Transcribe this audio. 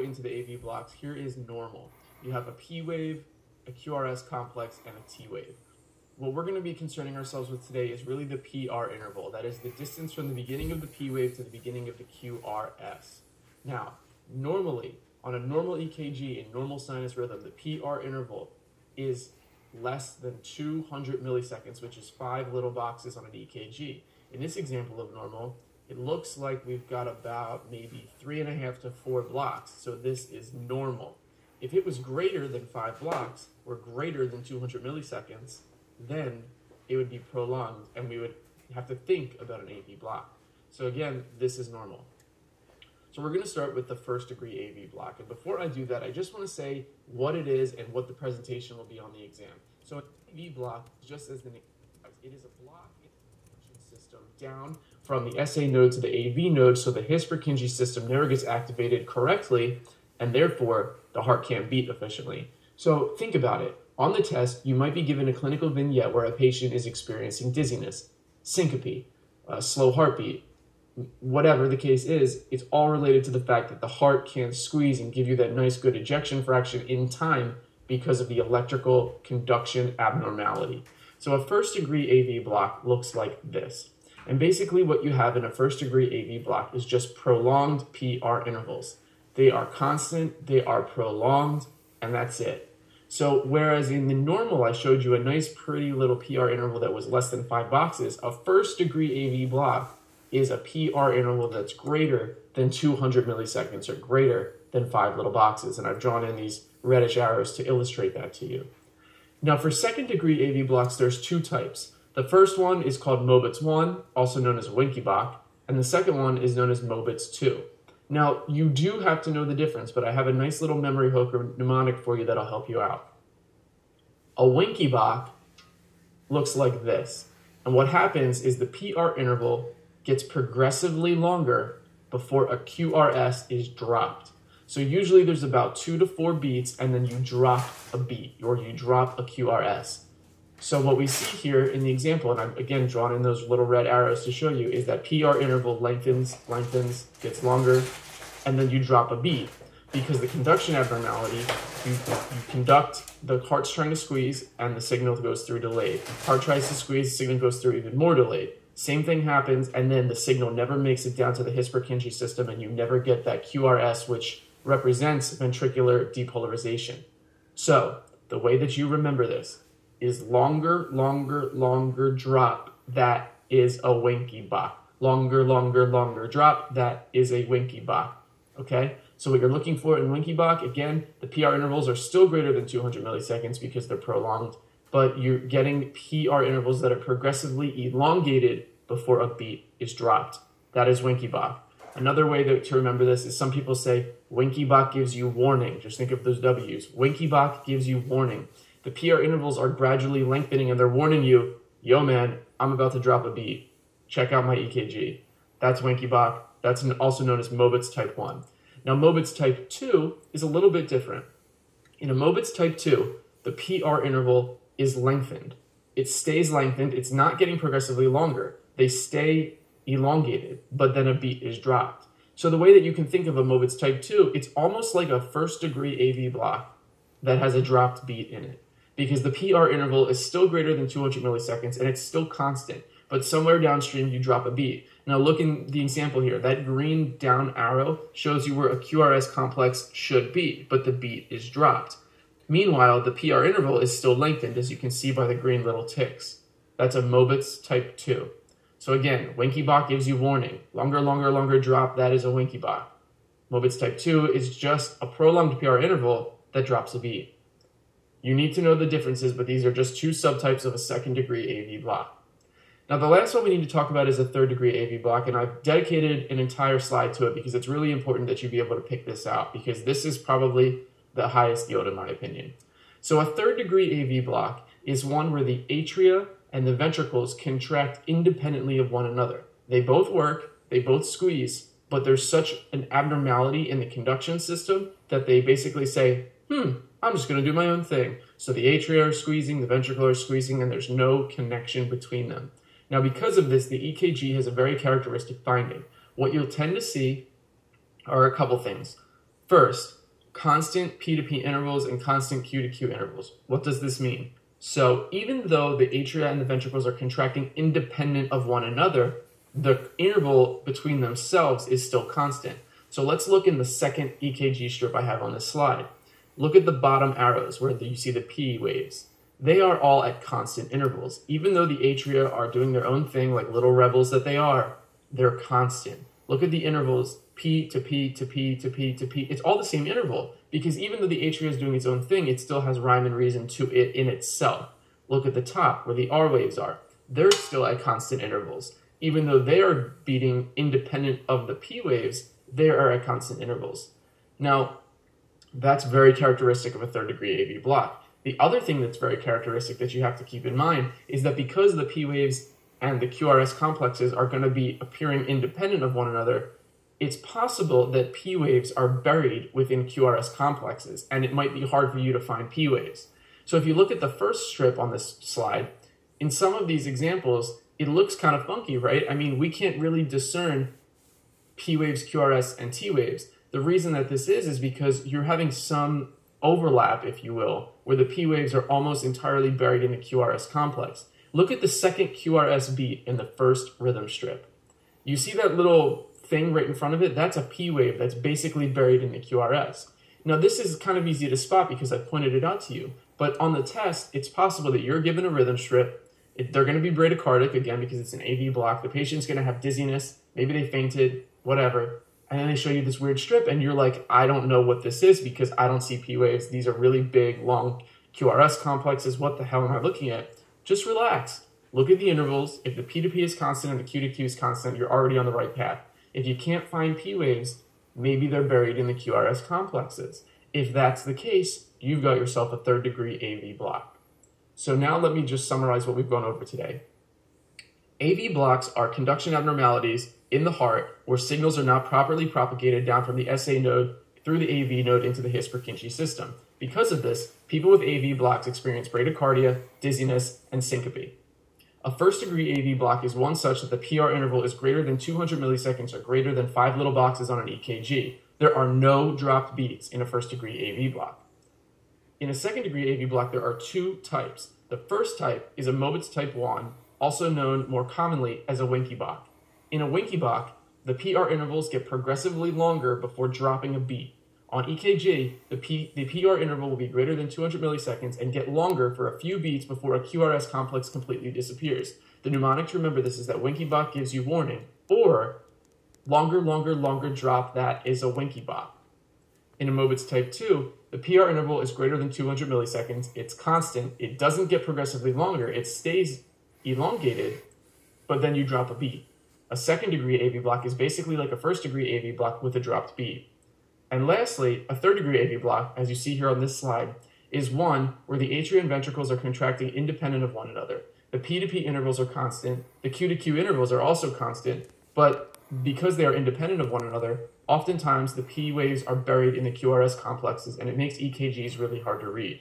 into the AV blocks, here is normal. You have a P wave, a QRS complex, and a T wave. What we're going to be concerning ourselves with today is really the PR interval. That is the distance from the beginning of the P wave to the beginning of the QRS. Now, normally, on a normal EKG in normal sinus rhythm, the PR interval is less than 200 milliseconds, which is 5 little boxes on an EKG. In this example of normal, it looks like we've got about maybe 3.5 to 4 blocks, so this is normal. If it was greater than 5 blocks, or greater than 200 milliseconds, then it would be prolonged, and we would have to think about an AV block. So again, this is normal. So we're going to start with the first degree AV block. And before I do that, I just want to say what it is and what the presentation will be on the exam. So an AV block, just as the name implies, it is a block in the conduction system down from the SA node to the AV node, so the His-Purkinje system never gets activated correctly, and therefore the heart can't beat efficiently. So think about it. On the test, you might be given a clinical vignette where a patient is experiencing dizziness, syncope, slow heartbeat. Whatever the case is, it's all related to the fact that the heart can't squeeze and give you that nice good ejection fraction in time because of the electrical conduction abnormality. So a first degree AV block looks like this. And basically what you have in a first degree AV block is just prolonged PR intervals. They are constant, they are prolonged, and that's it. So whereas in the normal, I showed you a nice pretty little PR interval that was less than 5 boxes, a first degree AV block is a PR interval that's greater than 200 milliseconds or greater than 5 little boxes. And I've drawn in these reddish arrows to illustrate that to you. Now for second degree AV blocks, there's 2 types. The first one is called Mobitz 1, also known as Wenckebach, and the second one is known as Mobitz 2. Now you do have to know the difference, but I have a nice little memory hook or mnemonic for you that'll help you out. A Wenckebach looks like this. And what happens is the PR interval gets progressively longer before a QRS is dropped. So usually there's about 2 to 4 beats and then you drop a beat or you drop a QRS. So what we see here in the example, and I've again drawn in those little red arrows to show you, is that PR interval lengthens, gets longer, and then you drop a beat. Because the conduction abnormality, you conduct, the heart's trying to squeeze and the signal goes through delayed. Heart tries to squeeze, the signal goes through even more delayed. Same thing happens, and then the signal never makes it down to the His-Purkinje system, and you never get that QRS, which represents ventricular depolarization. So the way that you remember this is longer drop, that is a Wenckebach. Longer drop, that is a Wenckebach. Okay? So what you're looking for in Wenckebach, again, the PR intervals are still greater than 200 milliseconds because they're prolonged, but you're getting PR intervals that are progressively elongated before a beat is dropped. That is Wenckebach. Another way to remember this is some people say Wenckebach gives you warning. Just think of those W's. Wenckebach gives you warning. The PR intervals are gradually lengthening and they're warning you, yo man, I'm about to drop a beat. Check out my EKG. That's Wenckebach. That's also known as Mobitz type 1. Now Mobitz type 2 is a little bit different. In a Mobitz type 2, the PR interval is lengthened. It stays lengthened. It's not getting progressively longer. They stay elongated, but then a beat is dropped. So the way that you can think of a Mobitz type 2, it's almost like a first degree AV block that has a dropped beat in it, because the PR interval is still greater than 200 milliseconds and it's still constant, but somewhere downstream you drop a beat. Now look in the example here. That green down arrow shows you where a QRS complex should be, but the beat is dropped. Meanwhile, the PR interval is still lengthened, as you can see by the green little ticks. That's a Mobitz type 2. So again, Wenckebach gives you warning. Longer drop, that is a Wenckebach. Mobitz type 2 is just a prolonged PR interval that drops a beat. You need to know the differences, but these are just 2 subtypes of a second degree AV block. Now the last one we need to talk about is a third degree AV block, and I've dedicated an entire slide to it because it's really important that you be able to pick this out, because this is probably the highest yield in my opinion. So a third degree AV block is one where the atria and the ventricles contract independently of one another. They both work, they both squeeze, but there's such an abnormality in the conduction system that they basically say, I'm just going to do my own thing. So the atria are squeezing, the ventricle are squeezing, and there's no connection between them. Now, because of this, the EKG has a very characteristic finding. What you'll tend to see are a couple things. First, constant P to P intervals and constant Q to Q intervals. What does this mean? So even though the atria and the ventricles are contracting independent of one another, the interval between themselves is still constant. So let's look in the second EKG strip I have on this slide. Look at the bottom arrows where you see the P waves. They are all at constant intervals. Even though the atria are doing their own thing like little rebels that they are, they're constant. Look at the intervals, P to P to P to P to P. It's all the same interval because even though the atria is doing its own thing, it still has rhyme and reason to it in itself. Look at the top where the R waves are. They're still at constant intervals. Even though they are beating independent of the P waves, they are at constant intervals. Now, that's very characteristic of a third degree AV block. The other thing that's very characteristic that you have to keep in mind is that because the P waves and the QRS complexes are going to be appearing independent of one another, it's possible that P waves are buried within QRS complexes, and it might be hard for you to find P waves. So if you look at the first strip on this slide, in some of these examples, it looks kind of funky, right? I mean, we can't really discern P waves, QRS, and T waves. The reason that this is because you're having some overlap, if you will, where the P waves are almost entirely buried in the QRS complex. Look at the second QRS beat in the first rhythm strip. You see that little thing right in front of it? That's a P wave that's basically buried in the QRS. Now this is kind of easy to spot because I pointed it out to you, but on the test, it's possible that you're given a rhythm strip. They're going to be bradycardic, again, because it's an AV block. The patient's going to have dizziness, maybe they fainted, whatever. And then they show you this weird strip and you're like, I don't know what this is because I don't see P waves. These are really big, long QRS complexes. What the hell am I looking at? Just relax. Look at the intervals. If the P to P is constant and the Q to Q is constant, you're already on the right path. If you can't find P waves, maybe they're buried in the QRS complexes. If that's the case, you've got yourself a third degree AV block. So now let me just summarize what we've gone over today. AV blocks are conduction abnormalities in the heart where signals are not properly propagated down from the SA node through the AV node into the His-Purkinje system. Because of this, people with AV blocks experience bradycardia, dizziness, and syncope. A first-degree AV block is one such that the PR interval is greater than 200 milliseconds or greater than 5 little boxes on an EKG. There are no dropped beats in a first-degree AV block. In a second-degree AV block, there are two types. The first type is a Mobitz type 1, also known more commonly as a Wenckebach. In a Wenckebach, the PR intervals get progressively longer before dropping a beat. On EKG, the PR interval will be greater than 200 milliseconds and get longer for a few beats before a QRS complex completely disappears. The mnemonic to remember this is that Wenckebach gives you warning, or longer drop, that is a Wenckebach. In a Mobitz type 2, the PR interval is greater than 200 milliseconds, it's constant, it doesn't get progressively longer, it stays elongated, but then you drop a beat. A second-degree AV block is basically like a first-degree AV block with a dropped beat. And lastly, a third-degree AV block, as you see here on this slide, is one where the atria and ventricles are contracting independent of one another. The P to P intervals are constant, the Q to Q intervals are also constant, but because they are independent of one another, oftentimes the P waves are buried in the QRS complexes and it makes EKGs really hard to read.